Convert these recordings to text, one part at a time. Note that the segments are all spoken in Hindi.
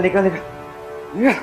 निकल निकल।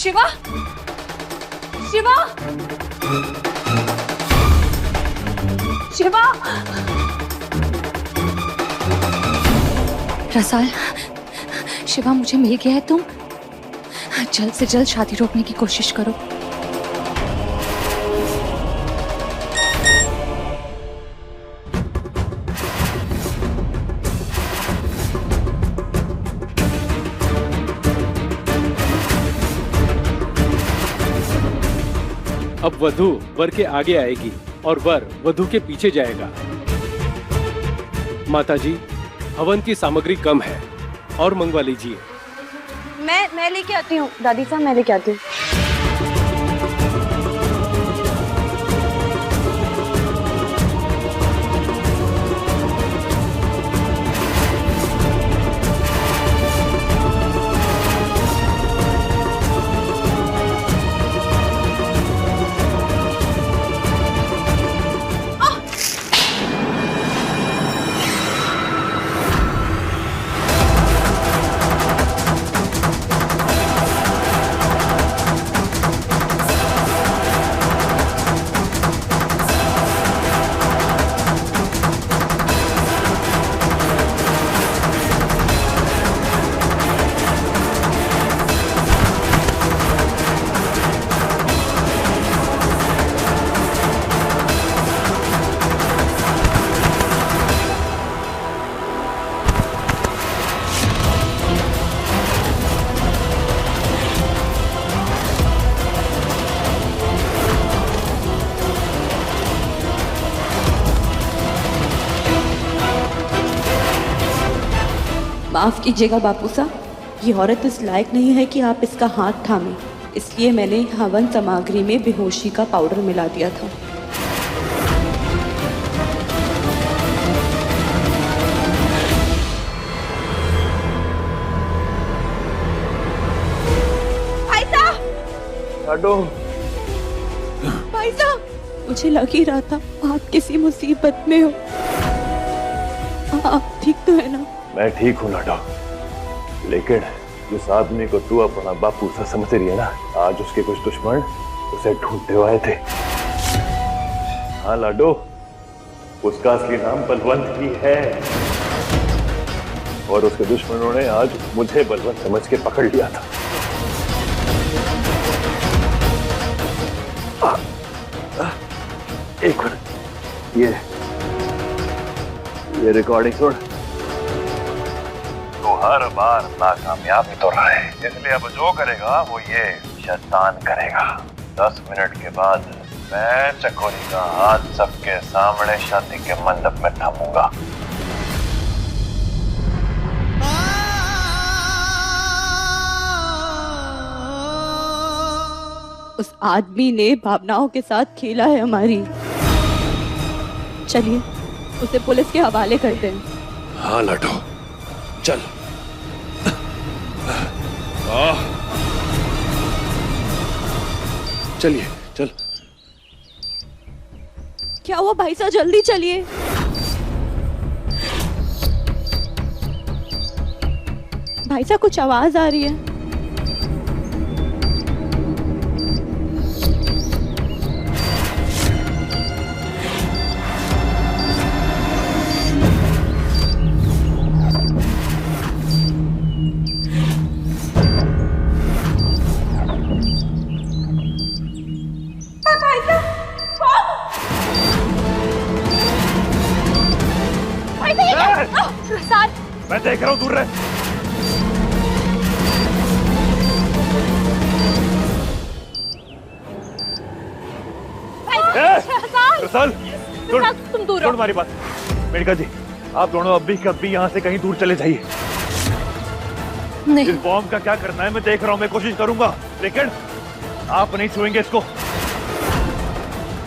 शिवा, शिवा, शिवा, शिवा। रसाल, शिवा मुझे मिल गया है। तुम जल्द से जल्द शादी रोकने की कोशिश करो। अब वधू वर के आगे आएगी और वर वधू के पीछे जाएगा। माताजी, हवन की सामग्री कम है और मंगवा लीजिए। मैं लेके आती हूँ दादी साहब, मैं लेके आती हूँ। माफ कीजिएगा बापू साहब, ये औरत इस लायक नहीं है कि आप इसका हाथ थामें, इसलिए मैंने हवन सामग्री में बेहोशी का पाउडर मिला दिया था। भाई साहब, मुझे लग ही रहा था आप किसी मुसीबत में हो। आप ठीक तो है ना? मैं ठीक हूँ लाडो, लेकिन जिस आदमी को तू अपना बापू सा समझ रही है ना, आज उसके कुछ दुश्मन उसे ढूंढते हुए आए थे। हाँ लाडो, उसका असली नाम बलवंत ही है और उसके दुश्मनों ने आज मुझे बलवंत समझ के पकड़ लिया था। एक मिनट, ये रिकॉर्डिंग सुन। तो हर बार नाकामयाब ही तो रहा है, इसलिए अब जो करेगा वो ये शैतान करेगा। 10 मिनट के बाद मैं चकोरी का हाथ सबके सामने शादी के मंडप में थामूंगा। उस आदमी ने भावनाओं के साथ खेला है हमारी। चलिए उसे पुलिस के हवाले करते हैं। हाँ लाडो, चल। चलिए चल। क्या हुआ भाई साहब, जल्दी चलिए। भाई साहब कुछ आवाज आ रही है। मैं देख रहा हूँ, दूर रहे। रसाल, तुम दूर सुन हमारी बात। मेनका जी, आप दोनों अभी कभी यहाँ से कहीं दूर चले जाइए। नहीं। इस बॉम्ब का क्या करना है मैं देख रहा हूँ, मैं कोशिश करूंगा, लेकिन आप नहीं छुएंगे इसको।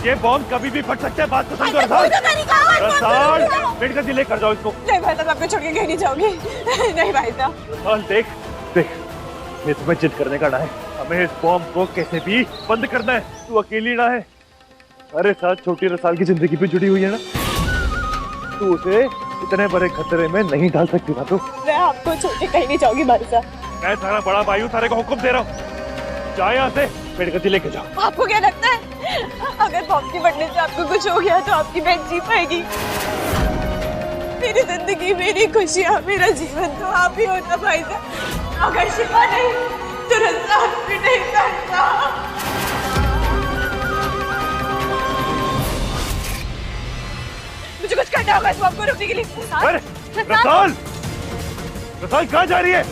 ये बॉम्ब कभी भी फट सकता है, बात को समझो। रसाल, मेनका जी लेकर जाओ इसको। नहीं भाई साहब, आपको छोड़ के कहीं नहीं जाऊंगी। नहीं भाई साहब। रसाल देख, ये तुम्हें जिद करने का ना है, हमें इस बॉम्ब को कैसे भी बंद करना है। तू अकेली ना है, अरे साथ छोटी रसाल की जिंदगी भी जुड़ी हुई है ना। तू उसे इतने बड़े खतरे में नहीं डाल सकती ना। तो मैं आपको छोड़ के कहीं नहीं जाऊंगी भाई साहब। मैं सारा बड़ा भाई हूँ, सारे को हुक्म दे रहा हूँ, जाए यहाँ से, मेरे गति लेके जाओ। आपको क्या लगता है अगर बॉम्ब की फटने से आपको कुछ हो गया तो आपकी बहन जी पाएगी? मेरी जिंदगी, मेरी खुशियाँ, मेरा जीवन तो आप ही होता भाई साहब। अगर शिफा नहीं तो रसाल भी नहीं करता। मुझे कुछ करना होगा इस बॉम्ब को रोकने के लिए। अरे रसाल, रसाल कहाँ जा रही है?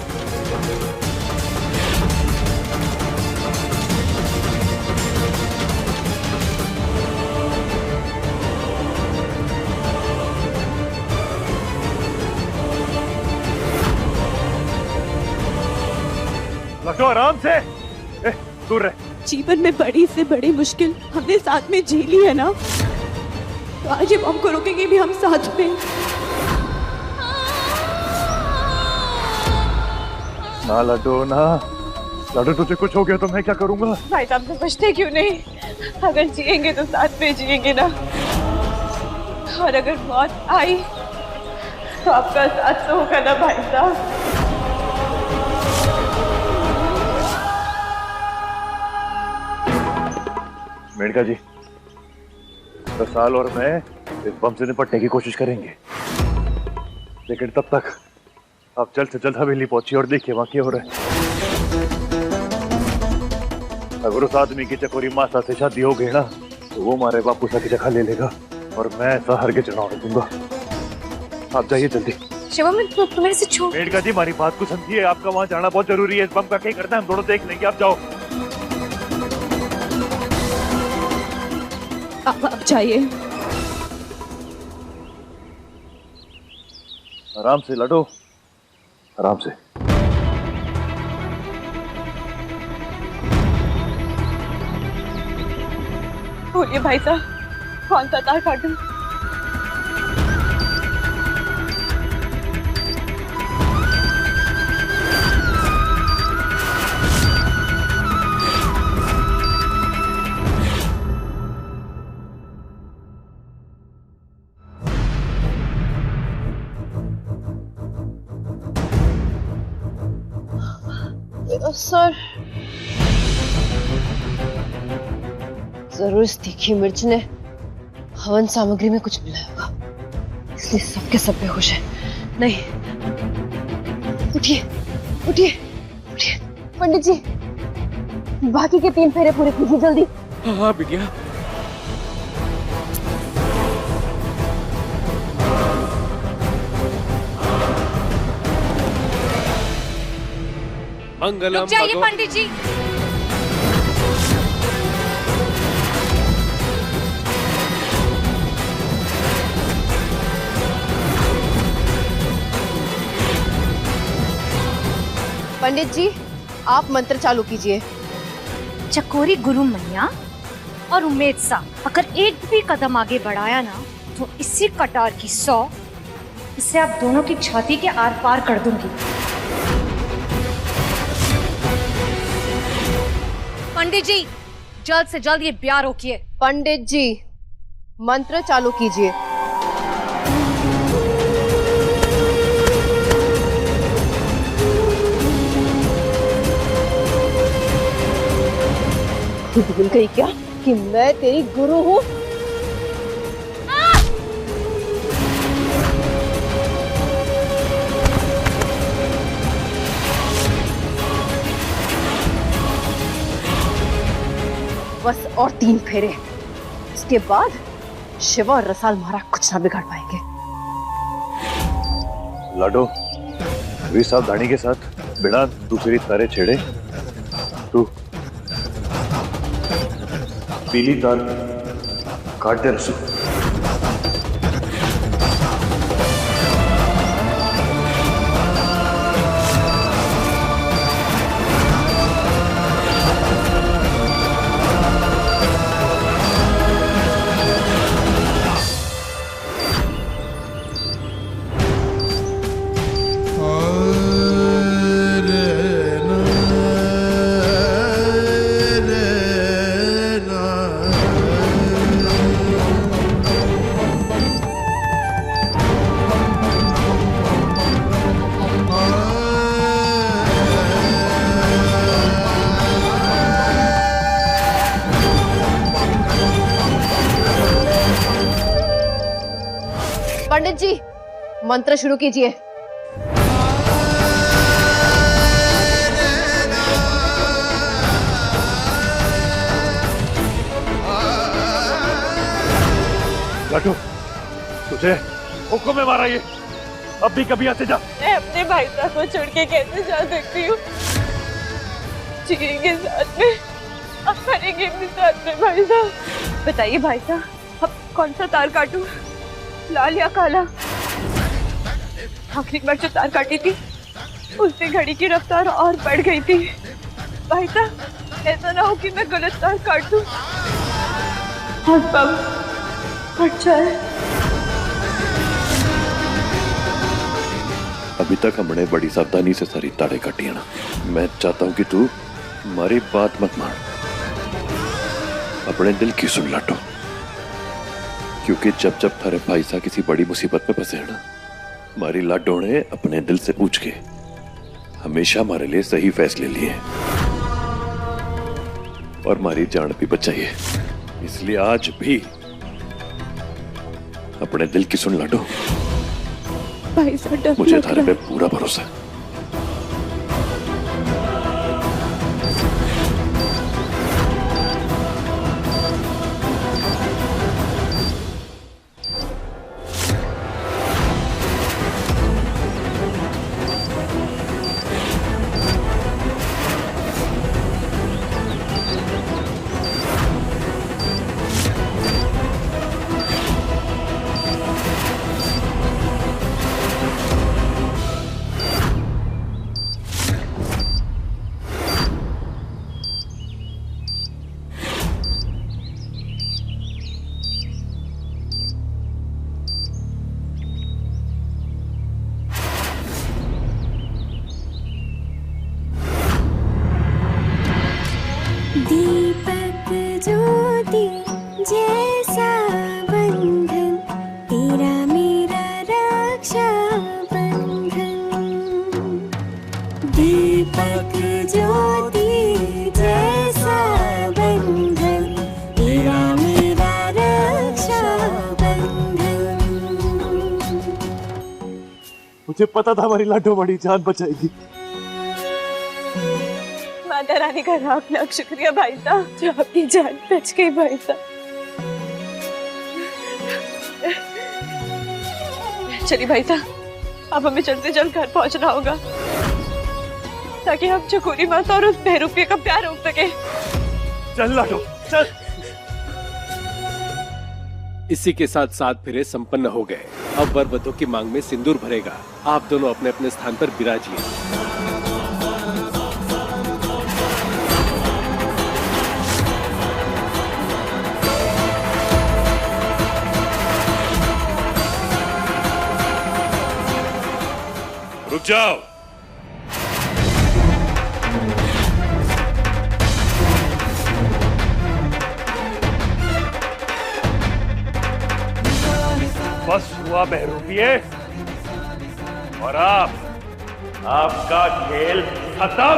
लटो आराम से, दूर रहे। जीवन में बड़ी से बड़ी मुश्किल हमने साथ में झेली है ना, तो आज ये बॉम्ब को रोकेंगे भी हम साथ में। ना लड्डू ना, लड्डू तुझे कुछ हो गया तो मैं क्या करूंगा? भाई साहब समझते क्यों नहीं? अगर जिएंगे तो साथ में जिएंगे ना, और अगर मौत आई तो आपका साथ तो होगा ना भाई साहब। मेनका जी, रसाल और मैं इस बम से निपटने की कोशिश करेंगे, लेकिन तब तक आप जल्द से जल्द हवेली पहुंचिए और देखिए वहां क्या हो रहा है। अगर उस आदमी की चकोरी मासा से शादी हो गई ना, तो वो हमारे बापूसा की जगह ले लेगा और मैं ऐसा हरगिज़ ना होने दूंगा। आप जाइए जल्दी। शिवम, तुम मेरे से छूट। मेनका जी, हमारी बात को समझिए, आपका वहां जाना बहुत जरूरी है। इस बम का क्या करना है हम दोनों देख लेंगे, आप जाओ। अब जाइए। आराम से लड़ो, आराम से। बोलिए भाई साहब, कौन सा तार काटूं? सर, जरूर इस तीखी मिर्च ने हवन सामग्री में कुछ मिलाया होगा, इसलिए सबके सब बेहोश है। नहीं, उठिए उठिए उठिए। पंडित जी, बाकी के 3 फेरे पूरे कीजिए जल्दी। हाँ बिटिया। मंगलम। रुक जाइए पंडित जी। पंडित जी, आप मंत्र चालू कीजिए। चकोरी गुरु मैया और उम्मेद सा अगर एक भी कदम आगे बढ़ाया ना, तो इसी कटार की 100 इससे आप दोनों की छाती के आर पार कर दूंगी। पंडित जी, जल्द से जल्द ये ब्याह रोकिए। पंडित जी, मंत्र चालू कीजिए। तू भूल गई क्या कि मैं तेरी गुरु हूँ? बस और 3 फेरे, इसके बाद शिवा और रसाल मारा कुछ ना बिगाड़ पाएंगे। लाडो, भी सावधानी के साथ, बिना दूसरी तारे छेड़े। तू पीली तार काट दे रसू। पंडित जी, मंत्र शुरू कीजिए। लाडो, तुझे हुक्म में मारा ये, अब भी कभी आते जा। मैं अपने भाई साहब को छोड़ के कैसे जा सकती हूँ? जिएंगे साथ में, अब मरेंगे भी साथ में। भाई साहब बताइए भाई साहब, अब कौन सा तार काटूं, लाल या काला? आखिरी बार जो तार काटी थी उससे घड़ी की रफ्तार और बढ़ गई थी। भाई साहब ऐसा ना हो कि मैं गलत तार काट दूं और बम फट जाए। अभी तक हमने बड़ी सावधानी से सारी तारे काटी है ना। मैं चाहता हूँ कि तू हमारी बात मत मान, अपने दिल की सुन लाडो, क्योंकि जब जब थारे भाई साहब किसी बड़ी मुसीबत में फंसे हैं ना, हमारी लाडो ने अपने दिल से पूछ के हमेशा हमारे लिए सही फैसले लिए और हमारी जान भी बचाई है। इसलिए आज भी अपने दिल की सुन लाडो, भाई साहब डर मुझे लग थारे रहा पे है। पूरा भरोसा है। दीपक ज्योति जैसा बंधन, तेरा मेरा रक्षा बंधन। दीपक ज्योति जैसा बंधन, तेरा मेरा रक्षा बंधन। मुझे पता था हमारी लाडो बड़ी जान बचाएगी। माता रानी का लाख लाख शुक्रिया भाई साहब, जो आपकी जान बच गई भाई साहब। चलिए भाई साहब, अब हमें जल्द से जल्द घर पहुंचना होगा ताकि हम चकोरी माता और उस बहरूपिये का प्यार रोक सके। चल लाडो चल। इसी के साथ 7 फेरे संपन्न हो गए। अब वर वधू की मांग में सिंदूर भरेगा। आप दोनों अपने अपने स्थान पर विराजिए। रुक जाओ। बस हुआ बहरूपिये, और आपका खेल खत्म।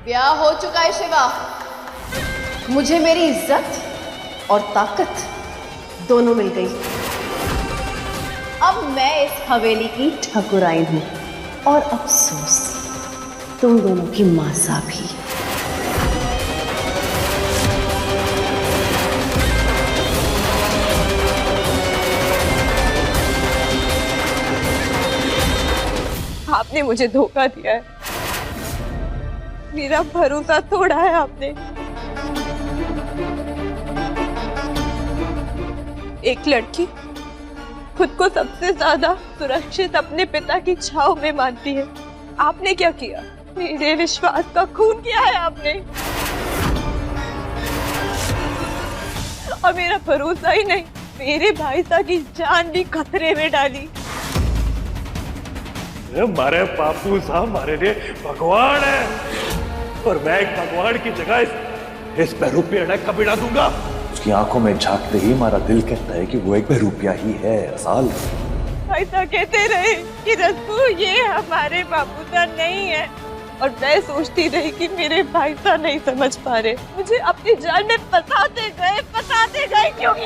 ब्याह हो चुका है शिवा। मुझे मेरी इज्जत और ताकत दोनों मिल गई। अब मैं इस हवेली की ठाकुराइन हूं और अफसोस तुम दोनों की मासा भी। आपने मुझे धोखा दिया है, मेरा भरोसा तोड़ा है आपने। एक लड़की खुद को सबसे ज्यादा सुरक्षित अपने पिता की छाव में मानती है। आपने क्या किया? मेरे विश्वास का खून किया है आपने, और मेरा भरोसा ही नहीं, मेरे भाई साहब की जान भी खतरे में डाली। हमारे बापू साहब हमारे लिए भगवान है, और मैं एक भगवान की जगह इस बहरूपिया ने कभी ना दूंगा। उसकी आंखों में झांकते ही हमारा दिल कहता है कि वो एक बहरूपिया ही है। असाल ऐसा कहते रहे कि रस्कू ये हमारे बापू साहब नहीं है, और मैं सोचती रही कि मेरे भाई साहब नहीं समझ पा रहे। मुझे अपनी जान में फंसाते गए क्योंकि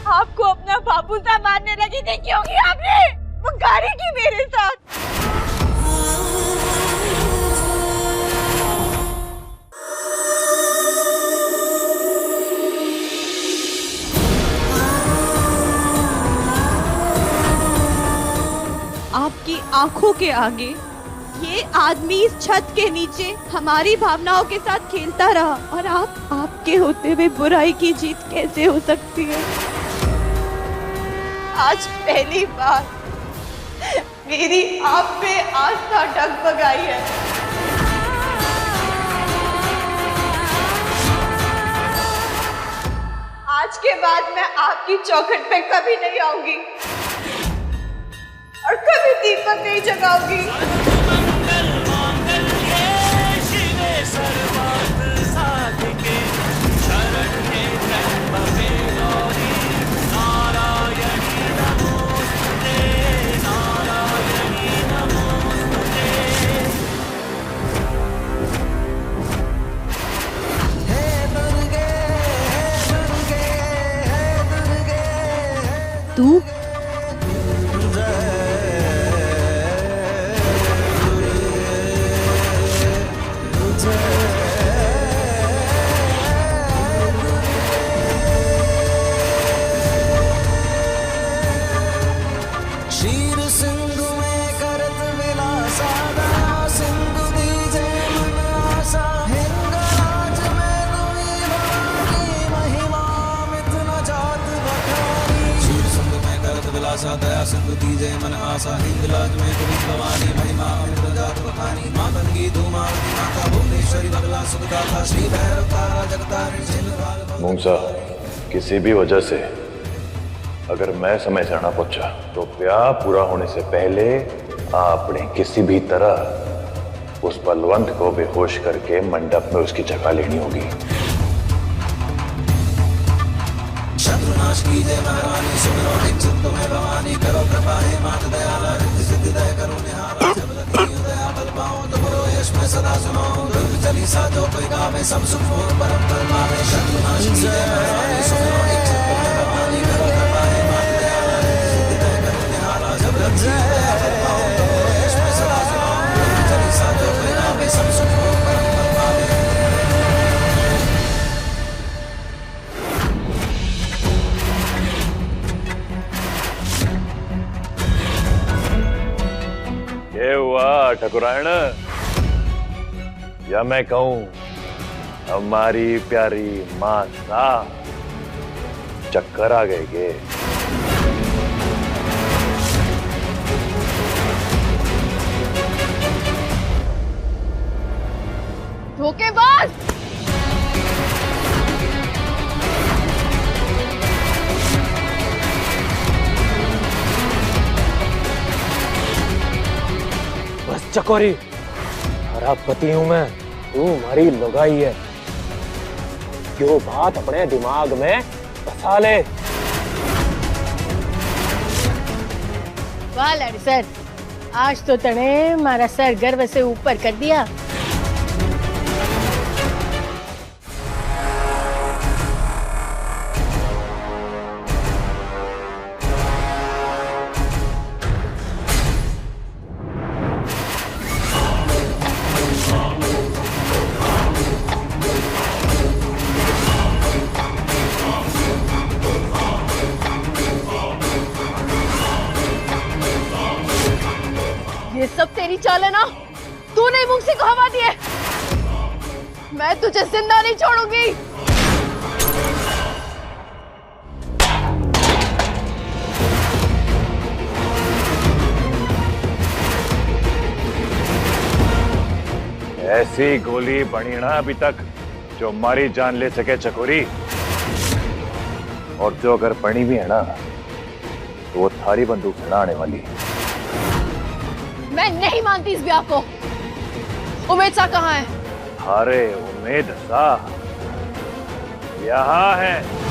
आपको अपना बापू साहब मानने लगी थी, क्योंकि आपने वो गाड़ी की मेरे साथ। आपकी आंखों के आगे ये आदमी इस छत के नीचे हमारी भावनाओं के साथ खेलता रहा, और आपके होते हुए बुराई की जीत कैसे हो सकती है? आज पहली बार मेरी आप पे आस्था डगमगाई है। आज के बाद मैं आपकी चौखट पे कभी नहीं आऊंगी और कभी दीपक नहीं जगाऊंगी। तू दया सिंधु दीजे मन आशा हिंगलाज में तुम भवानी महिमा अमृत जात बखानी मां गंगी धूमावती माता भुवनेश्वरी बगला सुखदाता श्री भैरव तारा जगतारिणी छिंदवाल। मूसा, किसी भी वजह से अगर मैं समय से ना पहुंचा तो ब्याह पूरा होने से पहले आपने किसी भी तरह उस बलवंत को बेहोश करके मंडप में उसकी जगह लेनी होगी। शत्रुनाश कीजिए महारानी सुमिरो निश्चित तुम्हें भवानी करो कृपा हे मात दयाला रिद्धि सिद्धि दया करो निहारा जब लगी दया बल पाओ तो करो यश में सदा सुनो दुर्ग चालीसा जो कोई गावे सब सुख हो परम पद पावे। शत्रुनाश कीजिए महारानी सुमिरो निश्चित तुम्हें भवानी करो कृपा हे मात दयाला रिद्धि सिद्धि दया करो निहारा जब लगी दया बल पाओ तो करो यश में सदा सुनो दुर्ग चालीसा जो कोई गावे सब सुख हो परम पद पावे। ये हुआ ठाकुरायण, या मैं कहूं हमारी प्यारी माता, चक्कर आ गए के? धोखेबाज! बस चकोरी, हरा पति हूं मैं, तू हमारी लुगाई है। जो बात अपने दिमाग में बसा ले। वाह लाड़ी सर, आज तो तने मारा सर गर्व से ऊपर कर दिया। ये सब तेरी चाल है ना? तूने मुंह से हवा दिए। मैं तुझे जिंदा नहीं छोड़ूंगी। ऐसी गोली बनी ना अभी तक जो हमारी जान ले सके चकोरी। और जो अगर बनी भी है ना तो वो थारी बंदूक से ना आने वाली। मैं नहीं मानती इस ब्याह को। उमेद सा कहाँ है? अरे उमेद सा यहाँ है।